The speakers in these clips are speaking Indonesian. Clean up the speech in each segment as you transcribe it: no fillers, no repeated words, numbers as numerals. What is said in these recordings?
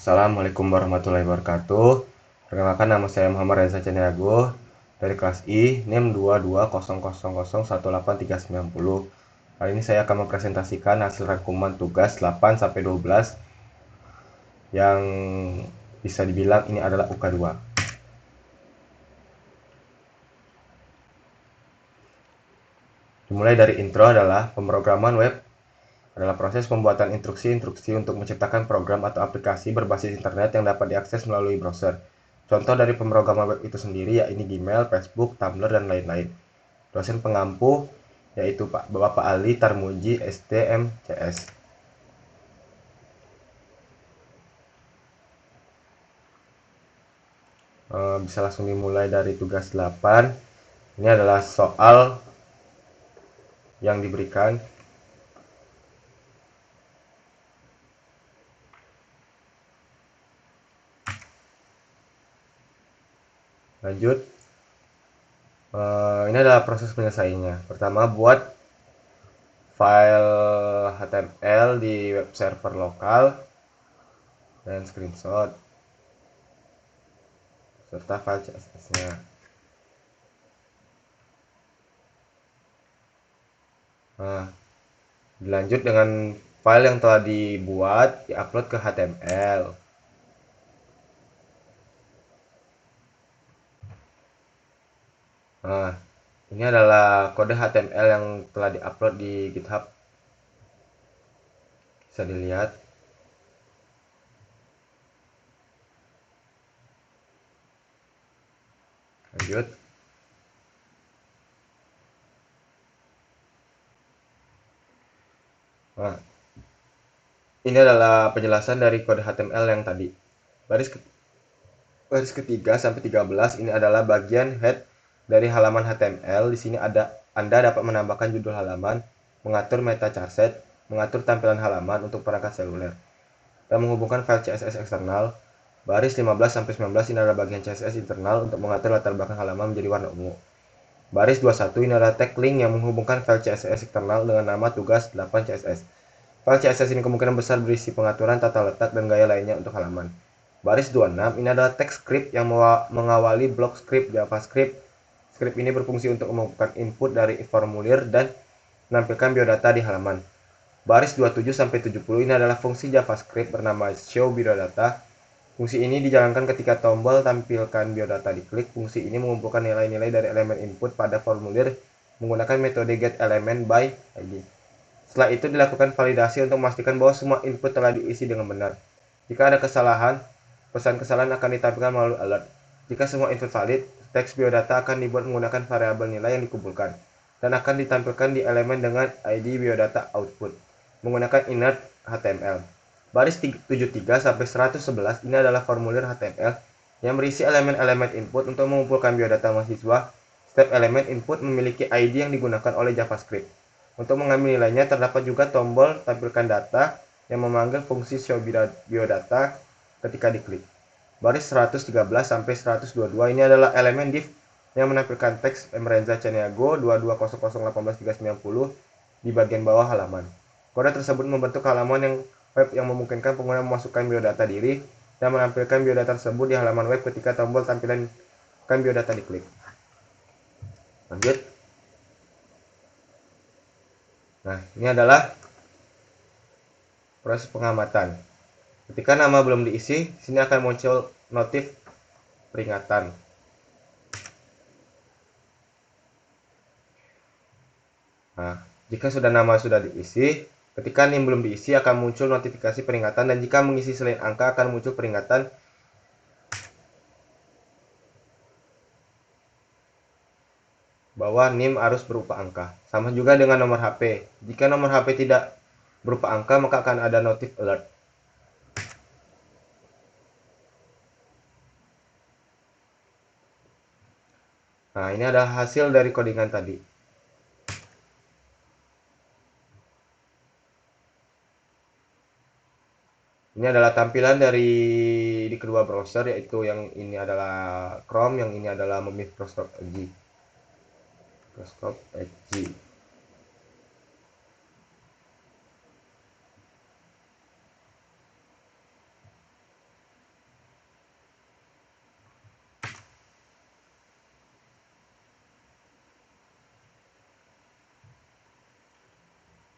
Assalamualaikum warahmatullahi wabarakatuh. Perkenalkan, nama saya Muhammad Reza Caniago dari kelas I, NIM 2200018390. Kali ini saya akan mempresentasikan hasil rangkuman tugas 8 sampai 12 yang bisa dibilang ini adalah UK2. Dimulai dari intro adalah pemrograman web adalah proses pembuatan instruksi-instruksi untuk menciptakan program atau aplikasi berbasis internet yang dapat diakses melalui browser. Contoh dari pemrograman web itu sendiri yaitu Gmail, Facebook, Tumblr, dan lain-lain. Dosen pengampu yaitu Bapak Ali Tarmuji, STM, CS. Bisa langsung dimulai dari tugas 8. Ini adalah soal yang diberikan. Lanjut. Ini adalah proses penyelesaiannya. Pertama, buat file HTML di web server lokal dan screenshot serta file CSS-nya. Nah, dilanjut dengan file yang telah dibuat diupload ke HTML. Nah, ini adalah kode HTML yang telah diupload di GitHub. Bisa dilihat. Lanjut. Nah, ini adalah penjelasan dari kode HTML yang tadi. Baris ketiga sampai 13 ini adalah bagian head dari halaman HTML. Di sini Anda dapat menambahkan judul halaman, mengatur meta charset, mengatur tampilan halaman untuk perangkat seluler, dan menghubungkan file CSS eksternal. Baris 15 sampai 19 ini adalah bagian CSS internal untuk mengatur latar belakang halaman menjadi warna ungu. Baris 21 ini adalah tag link yang menghubungkan file CSS eksternal dengan nama tugas 8 CSS. File CSS ini kemungkinan besar berisi pengaturan tata letak dan gaya lainnya untuk halaman. Baris 26 ini adalah teks script yang mengawali blok script JavaScript. Script ini berfungsi untuk mengumpulkan input dari formulir dan menampilkan biodata di halaman. Baris 27 sampai 70 ini adalah fungsi JavaScript bernama show biodata. Fungsi ini dijalankan ketika tombol tampilkan biodata diklik. Fungsi ini mengumpulkan nilai-nilai dari elemen input pada formulir menggunakan metode getElementById. Setelah itu dilakukan validasi untuk memastikan bahwa semua input telah diisi dengan benar. Jika ada kesalahan, pesan kesalahan akan ditampilkan melalui alert. Jika semua input valid, teks biodata akan dibuat menggunakan variabel nilai yang dikumpulkan dan akan ditampilkan di elemen dengan ID biodata output menggunakan inert HTML. Baris 73 sampai 111 ini adalah formulir HTML yang berisi elemen-elemen input untuk mengumpulkan biodata mahasiswa. Setiap elemen input memiliki ID yang digunakan oleh JavaScript. Untuk mengambil nilainya, terdapat juga tombol tampilkan data yang memanggil fungsi show biodata ketika diklik. Baris 113 sampai 122 ini adalah elemen div yang menampilkan teks Renza Caniago 2200183990 di bagian bawah halaman. Kode tersebut membentuk halaman yang web yang memungkinkan pengguna memasukkan biodata diri dan menampilkan biodata tersebut di halaman web ketika tombol tampilan biodata diklik. Lanjut. Nah, ini adalah proses pengamatan. Ketika nama belum diisi, sini akan muncul notif peringatan. Nah, jika nama sudah diisi, ketika NIM belum diisi akan muncul notifikasi peringatan, dan jika mengisi selain angka akan muncul peringatan bahwa NIM harus berupa angka. Sama juga dengan nomor HP. Jika nomor HP tidak berupa angka, maka akan ada notif alert. Nah, ini adalah hasil dari codingan tadi. Ini adalah tampilan di kedua browser, yaitu yang ini adalah Chrome, yang ini adalah Microsoft Edge.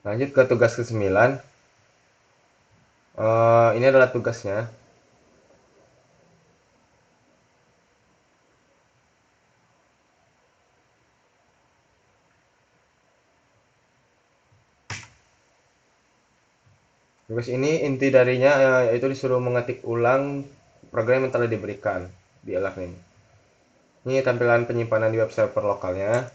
Lanjut ke tugas ke-9. Ini adalah tugasnya. Tugas ini inti darinya yaitu disuruh mengetik ulang program yang telah diberikan di e-learning. Ini tampilan penyimpanan di web server lokalnya.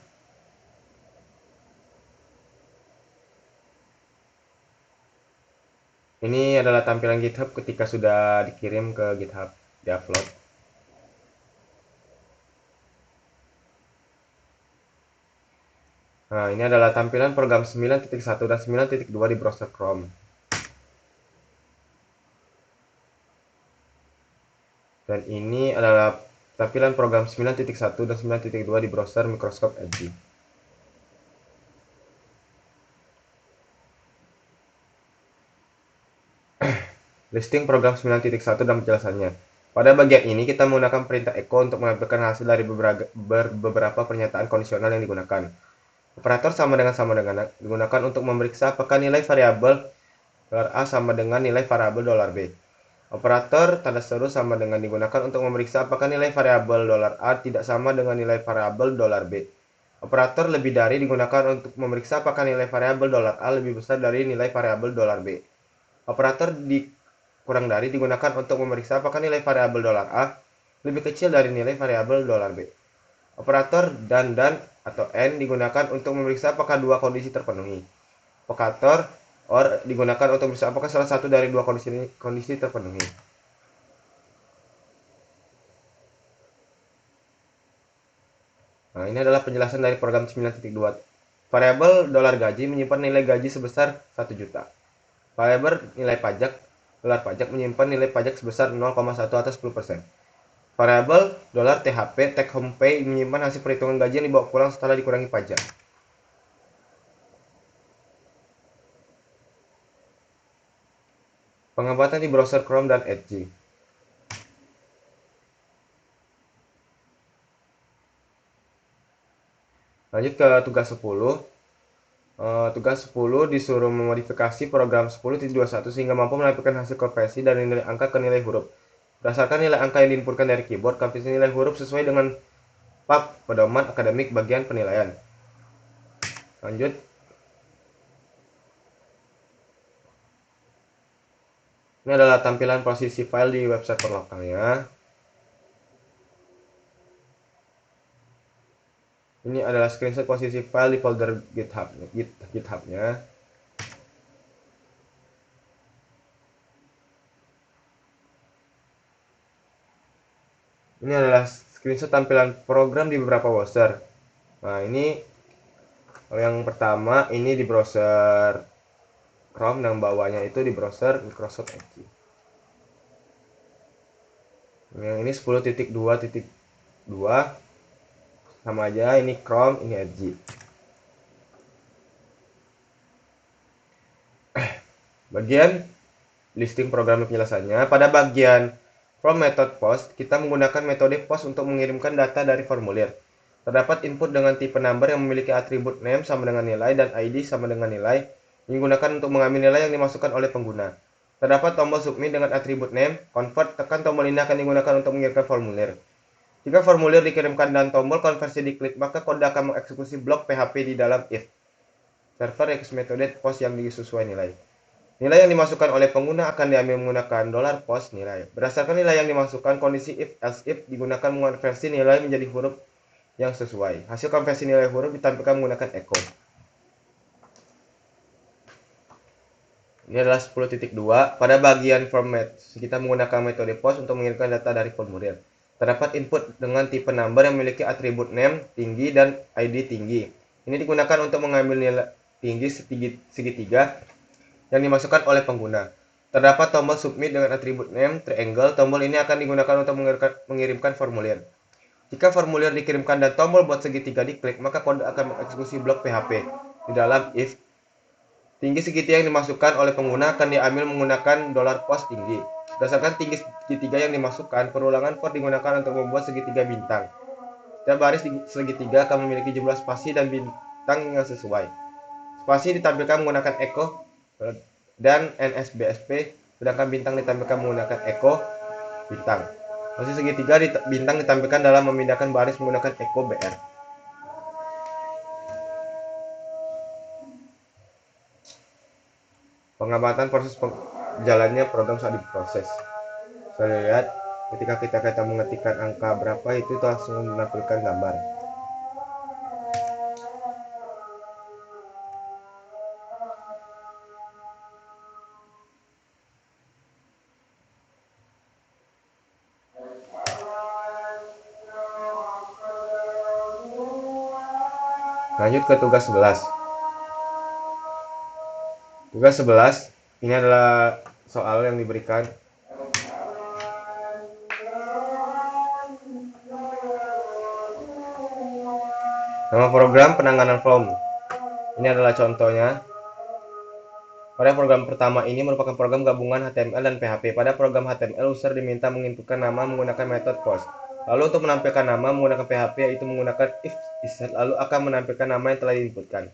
Ini adalah tampilan GitHub ketika sudah dikirim ke GitHub, diupload. Nah, ini adalah tampilan program 9.1 dan 9.2 di browser Chrome. Dan ini adalah tampilan program 9.1 dan 9.2 di browser Microsoft Edge. Listing program 9.1 dan penjelasannya. Pada bagian ini kita menggunakan perintah echo untuk menampilkan hasil dari beberapa pernyataan kondisional yang digunakan. Operator sama dengan digunakan untuk memeriksa apakah nilai variabel $A sama dengan nilai variabel $B. Operator tanda seru sama dengan digunakan untuk memeriksa apakah nilai variabel $A tidak sama dengan nilai variabel $B. Operator lebih dari digunakan untuk memeriksa apakah nilai variabel $A lebih besar dari nilai variabel $B. Operator kurang dari digunakan untuk memeriksa apakah nilai variabel $A lebih kecil dari nilai variabel $B. Operator dan atau and digunakan untuk memeriksa apakah dua kondisi terpenuhi. Operator or digunakan untuk memeriksa apakah salah satu dari dua kondisi terpenuhi. Nah, ini adalah penjelasan dari program 9.2. Variabel $gaji menyimpan nilai gaji sebesar 1 juta. Variabel nilai pajak $pajak menyimpan nilai pajak sebesar 0,1 atau 10%. Variabel $THP take home pay menyimpan hasil perhitungan gaji yang dibawa pulang setelah dikurangi pajak. Pengambatan di browser Chrome dan Edge. Lanjut ke tugas 10. Tugas 10 disuruh memodifikasi program 10.21 sehingga mampu menampilkan hasil konversi dari nilai angka ke nilai huruf. Berdasarkan nilai angka yang diinputkan dari keyboard, konversi nilai huruf sesuai dengan PAP pedoman akademik bagian penilaian. Lanjut. Ini adalah tampilan posisi file di web server lokalnya. Ini adalah screenshot posisi file di folder GitHub-nya. Ini adalah screenshot tampilan program di beberapa browser. Nah, ini yang pertama ini di browser Chrome dan bawahnya itu di browser Microsoft Edge. Yang ini 10.2.2 sama aja, ini Chrome, ini Edge. Bagian listing program penjelasannya. Pada bagian from method post, kita menggunakan metode post untuk mengirimkan data dari formulir. Terdapat input dengan tipe number yang memiliki atribut name sama dengan nilai dan ID sama dengan nilai yang digunakan untuk mengambil nilai yang dimasukkan oleh pengguna. Terdapat tombol submit dengan atribut name, convert, tekan tombol ini akan digunakan untuk mengirimkan formulir. Jika formulir dikirimkan dan tombol konversi diklik, maka kode akan mengeksekusi blok PHP di dalam if. Server X metode post yang disesuaikan nilai. Nilai yang dimasukkan oleh pengguna akan diambil menggunakan $post nilai. Berdasarkan nilai yang dimasukkan, kondisi if else if digunakan mengonversi nilai menjadi huruf yang sesuai. Hasil konversi nilai huruf ditampilkan menggunakan echo. Ini adalah 10.2. Pada bagian format, kita menggunakan metode post untuk mengirimkan data dari formulir. Terdapat input dengan tipe number yang memiliki atribut name tinggi dan ID tinggi. Ini digunakan untuk mengambil nilai tinggi segitiga yang dimasukkan oleh pengguna. Terdapat tombol submit dengan atribut name triangle. Tombol ini akan digunakan untuk mengirimkan formulir. Jika formulir dikirimkan dan tombol buat segitiga diklik, maka kode akan mengeksekusi blok PHP di dalam if. Tinggi segitiga yang dimasukkan oleh pengguna akan diambil menggunakan $post tinggi. Berdasarkan tinggi segitiga yang dimasukkan, perulangan for digunakan untuk membuat segitiga bintang. Setiap baris segitiga akan memiliki jumlah spasi dan bintang yang sesuai. Spasi ditampilkan menggunakan echo dan NSBSP, sedangkan bintang ditampilkan menggunakan echo bintang. Posisi segitiga bintang ditampilkan dalam memindahkan baris menggunakan echo BR. Pengamatan proses jalannya program saat diproses. Saya lihat ketika kita mengetikkan angka berapa itu langsung menampilkan gambar. Lanjut ke tugas 11. Tugas 11 ini adalah soal yang diberikan. Nama program penanganan form. Ini adalah contohnya. Pada program pertama ini merupakan program gabungan HTML dan PHP. Pada program HTML, user diminta menginputkan nama menggunakan metode post. Lalu untuk menampilkan nama menggunakan PHP yaitu menggunakan if is lalu akan menampilkan nama yang telah diinputkan.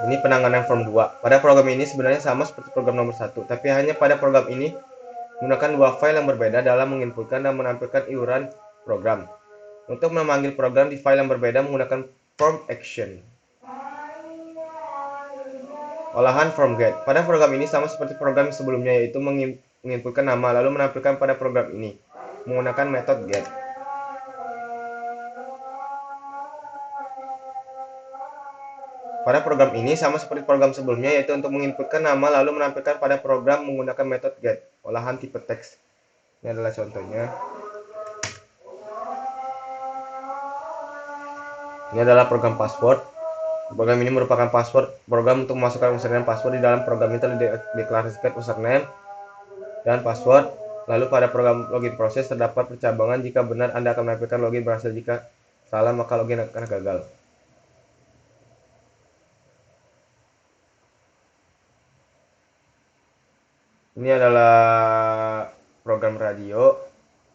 Ini penanganan form 2. Pada program ini sebenarnya sama seperti program nomor 1, tapi hanya pada program ini menggunakan dua file yang berbeda dalam menginputkan dan menampilkan iuran program. Untuk memanggil program di file yang berbeda menggunakan form action. Olahan form get. Pada program ini sama seperti program sebelumnya, yaitu menginputkan nama lalu menampilkan pada program ini menggunakan metode get. Pada program ini sama seperti program sebelumnya, yaitu untuk menginputkan nama lalu menampilkan pada program menggunakan metode get. Olahan tipe teks. Ini adalah contohnya. Ini adalah program password. Program ini merupakan password program untuk memasukkan username password di dalam program itu dideklarasikan username dan password. Lalu pada program login proses terdapat percabangan. Jika benar Anda akan menampilkan login berhasil, jika salah maka login akan gagal. Ini adalah program radio.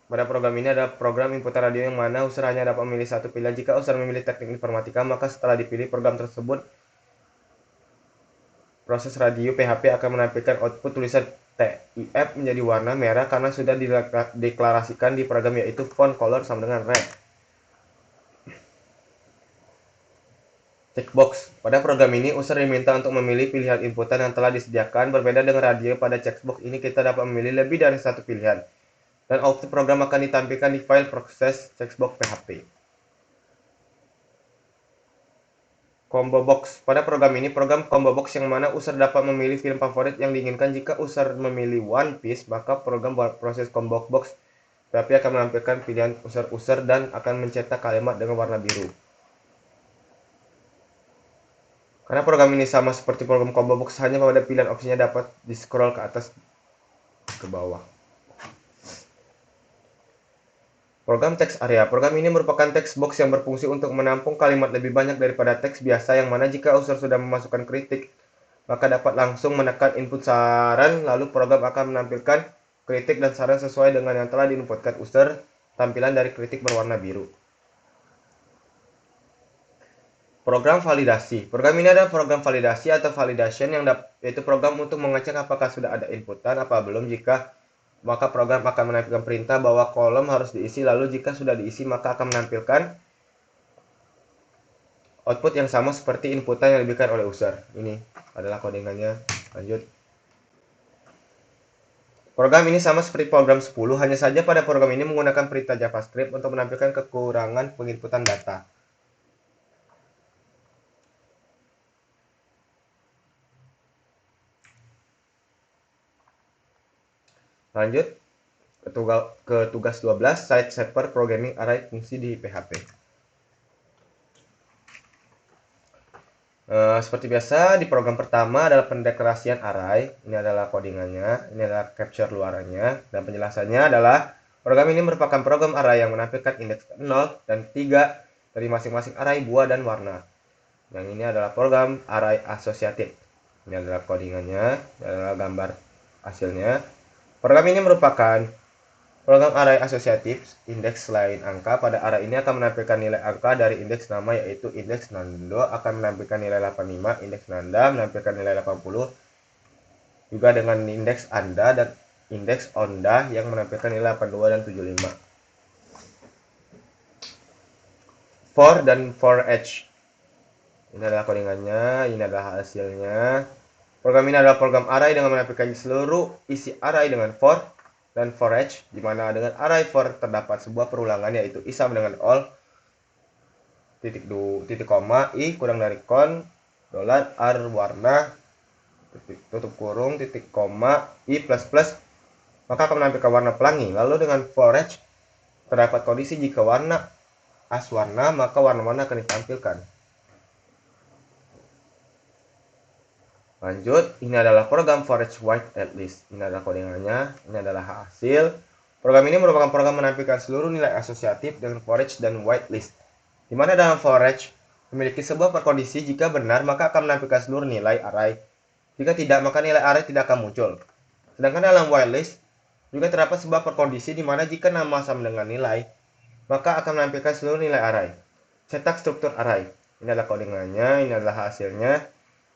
Pada program ini ada program inputan radio yang mana user hanya dapat memilih satu pilihan. Jika user memilih teknik informatika, maka setelah dipilih program tersebut, proses radio PHP akan menampilkan output tulisan TIF menjadi warna merah karena sudah dideklarasikan di program, yaitu font color sama dengan red. Checkbox. Pada program ini, user diminta untuk memilih pilihan inputan yang telah disediakan. Berbeda dengan radio, pada checkbox ini kita dapat memilih lebih dari satu pilihan. Dan output program akan ditampilkan di file proses checkbox PHP. Combo box. Pada program ini, program combo box yang mana user dapat memilih film favorit yang diinginkan. Jika user memilih One Piece, maka program proses combo box PHP akan menampilkan pilihan user dan akan mencetak kalimat dengan warna biru. Karena program ini sama seperti program combo box, hanya pada pilihan opsinya dapat di-scroll ke atas ke bawah. Program text area. Program ini merupakan text box yang berfungsi untuk menampung kalimat lebih banyak daripada teks biasa, yang mana jika user sudah memasukkan kritik, maka dapat langsung menekan input saran, lalu program akan menampilkan kritik dan saran sesuai dengan yang telah diinputkan user. Tampilan dari kritik berwarna biru. Program validasi. Program ini adalah program validasi atau validation, yaitu program untuk mengecek apakah sudah ada inputan apa belum. Jika maka program akan menampilkan perintah bahwa kolom harus diisi, lalu jika sudah diisi maka akan menampilkan output yang sama seperti inputan yang diberikan oleh user. Ini adalah codingannya. Lanjut. Program ini sama seperti program 10, hanya saja pada program ini menggunakan perintah JavaScript untuk menampilkan kekurangan penginputan data. Lanjut ke tugas 12, site server programming array fungsi di PHP. Seperti biasa, di program pertama adalah pendeklarasian array. Ini adalah codingannya, ini adalah capture luarannya, dan penjelasannya adalah program ini merupakan program array yang menampilkan indeks 0 dan 3 dari masing-masing array buah dan warna. Yang ini adalah program array associated. Ini adalah codingannya, ini adalah gambar hasilnya. Program ini merupakan Program array asosiatif indeks selain angka. Pada array ini akan menampilkan nilai angka dari indeks nama, yaitu indeks Nando akan menampilkan nilai 85, indeks Nanda menampilkan nilai 80, juga dengan indeks Anda dan indeks Onda yang menampilkan nilai 82 dan 75. For dan for each. Ini adalah codingannya, ini adalah hasilnya. Program ini adalah program array dengan menampilkan seluruh isi array dengan for dan for each, di mana dengan array for terdapat sebuah perulangan, yaitu i sama dengan all, titik koma, i kurang dari kon, dolar, r warna, tutup kurung, titik koma, i plus plus, maka akan menampilkan warna pelangi. Lalu dengan for each terdapat kondisi jika warna as warna, maka warna-warna akan ditampilkan. Lanjut, ini adalah program for each white at least. Ini adalah codingannya, ini adalah hasil. Program ini merupakan program menampilkan seluruh nilai asosiatif dengan for each dan white list. Di mana dalam for each memiliki sebuah perkondisi, jika benar maka akan menampilkan seluruh nilai array. Jika tidak, maka nilai array tidak akan muncul. Sedangkan dalam white list juga terdapat sebuah perkondisi di mana jika nama sama dengan nilai, maka akan menampilkan seluruh nilai array. Cetak struktur array. Ini adalah codingannya, ini adalah hasilnya.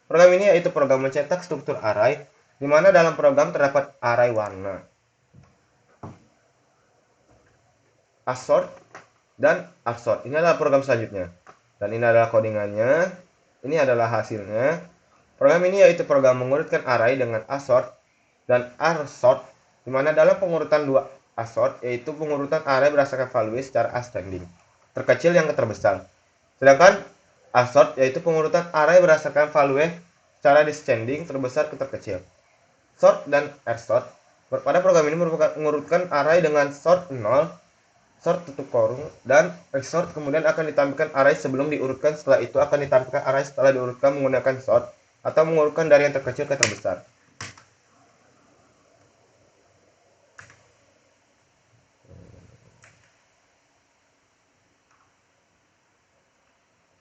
Program ini yaitu program mencetak struktur array, di mana dalam program terdapat array warna, assort, dan unsort. Ini adalah program selanjutnya. Dan ini adalah codingannya, ini adalah hasilnya. Program ini yaitu program mengurutkan array dengan assort dan unsort, di mana dalam pengurutan dua assort, yaitu pengurutan array berdasarkan value secara ascending, terkecil yang terbesar. Sedangkan assort yaitu pengurutan array berdasarkan value secara descending, terbesar ke terkecil. Sort dan rsort. Pada program ini merupakan mengurutkan array dengan sort 0, sort tutup kurung, dan resort. Kemudian akan ditampilkan array sebelum diurutkan, setelah itu akan ditampilkan array setelah diurutkan menggunakan sort, atau mengurutkan dari yang terkecil ke terbesar.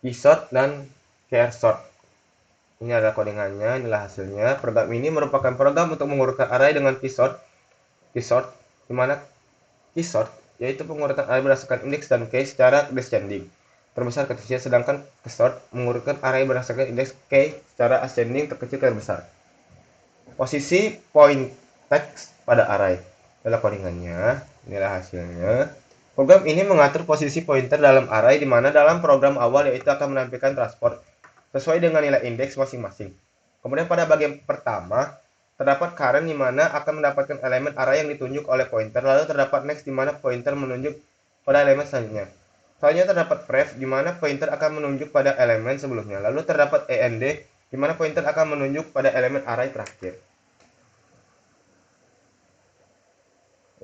Keysort dan keysort. Ini adalah codingannya, inilah hasilnya. Program ini merupakan program untuk mengurutkan array dengan keysort, di mana keysort yaitu pengurutan array berdasarkan indeks dan key secara descending, terbesar ke terkecil, sedangkan keysort mengurutkan array berdasarkan indeks key secara ascending, terkecil ke terbesar. Posisi point text pada array adalah codingannya, inilah hasilnya. Program ini mengatur posisi pointer dalam array, di mana dalam program awal yaitu akan menampilkan transport sesuai dengan nilai indeks masing-masing. Kemudian pada bagian pertama terdapat current, di mana akan mendapatkan elemen array yang ditunjuk oleh pointer. Lalu terdapat next, di mana pointer menunjuk pada elemen selanjutnya. Selanjutnya terdapat pref, di mana pointer akan menunjuk pada elemen sebelumnya. Lalu terdapat end, di mana pointer akan menunjuk pada elemen array terakhir.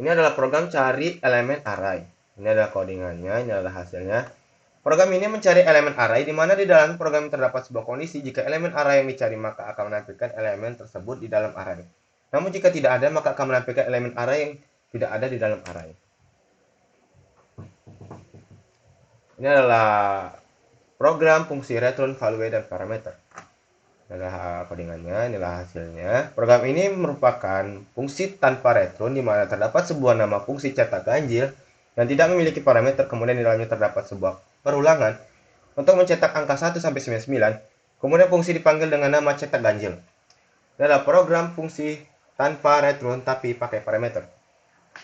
Ini adalah program cari elemen array. Ini adalah codingannya, ini adalah hasilnya. Program ini mencari elemen array, di mana di dalam program terdapat sebuah kondisi. Jika elemen array yang dicari, maka akan menampilkan elemen tersebut di dalam array. Namun jika tidak ada, maka akan menampilkan elemen array yang tidak ada di dalam array. Ini adalah program fungsi return, value, dan parameter. Ini adalah codingannya, inilah hasilnya. Program ini merupakan fungsi tanpa return, di mana terdapat sebuah nama fungsi cetak ganjil yang tidak memiliki parameter. Kemudian di dalamnya terdapat sebuah perulangan untuk mencetak angka 1 sampai 99. Kemudian fungsi dipanggil dengan nama cetak ganjil. Ini adalah program fungsi tanpa return tapi pakai parameter.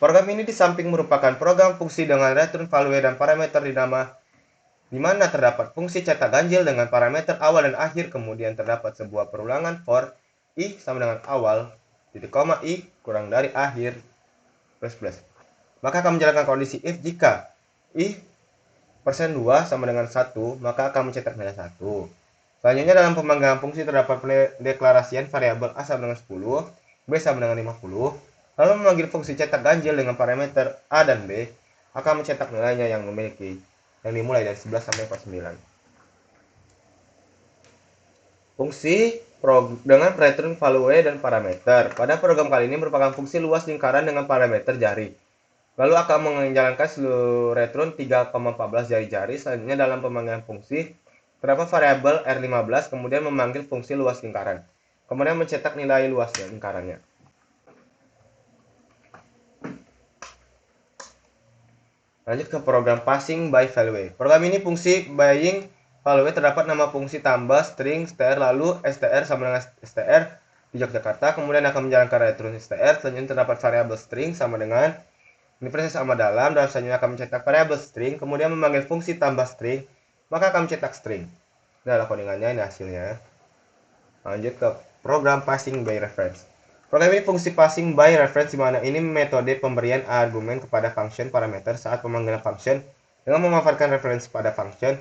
Program ini di samping merupakan program fungsi dengan return, value, dan parameter di mana terdapat fungsi cetak ganjil dengan parameter awal dan akhir. Kemudian terdapat sebuah perulangan for i sama dengan awal, titik koma, i kurang dari akhir, plus plus. Maka akan menjalankan kondisi if jika i persen 2 sama dengan 1, maka akan mencetak nilai 1. Selanjutnya dalam pemanggilan fungsi terdapat pendeklarasian variabel a sama dengan 10, b sama dengan 50. Lalu memanggil fungsi cetak ganjil dengan parameter a dan b, akan mencetak nilainya yang dimulai dari 11 sampai 49. Fungsi dengan return, value, dan parameter. Pada program kali ini merupakan fungsi luas lingkaran dengan parameter jari. Lalu akan menjalankan seluruh return 3,14 jari-jari. Selanjutnya dalam pemanggilan fungsi terdapat variabel R15, kemudian memanggil fungsi luas lingkaran. Kemudian mencetak nilai luas lingkarannya. Lanjut ke program passing by value. Program ini fungsi buying value terdapat nama fungsi tambah string str lalu str sama dengan str di Yogyakarta, kemudian akan menjalankan return str. Selanjutnya terdapat variabel string sama dengan ini proses sama dalam, dan selanjutnya akan mencetak variabel string, kemudian memanggil fungsi tambah string, maka akan mencetak string. Ini adalah codingannya, ini hasilnya. Lanjut ke program passing by reference. Program ini fungsi passing by reference, di mana ini metode pemberian argumen kepada function parameter saat pemanggilan function dengan memanfaatkan referensi pada function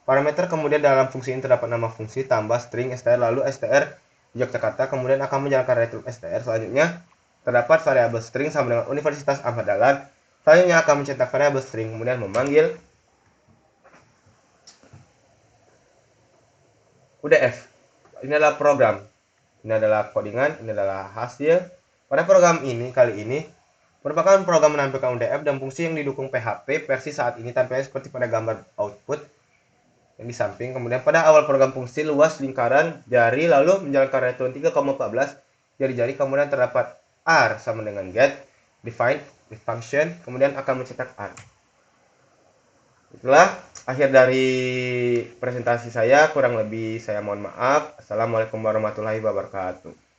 parameter. Kemudian dalam fungsi ini terdapat nama fungsi tambah string str lalu str Yogyakarta, kemudian akan menjalankan return str. Selanjutnya terdapat variabel string sama dengan Universitas Ahmad Dahlan. Selanjutnya akan mencetak variabel string, kemudian memanggil UDF. Ini adalah program. Ini adalah codingan, ini adalah hasil. Pada program ini kali ini merupakan program menampilkan UDF dan fungsi yang didukung PHP versi saat ini tampilnya seperti pada gambar output yang di samping. Kemudian pada awal program fungsi luas lingkaran jari lalu menjalankan return 3,14 jari-jari, kemudian terdapat R sama dengan get define with function, kemudian akan mencetak R. Itulah akhir dari presentasi saya, kurang lebih saya mohon maaf. Assalamualaikum warahmatullahi wabarakatuh.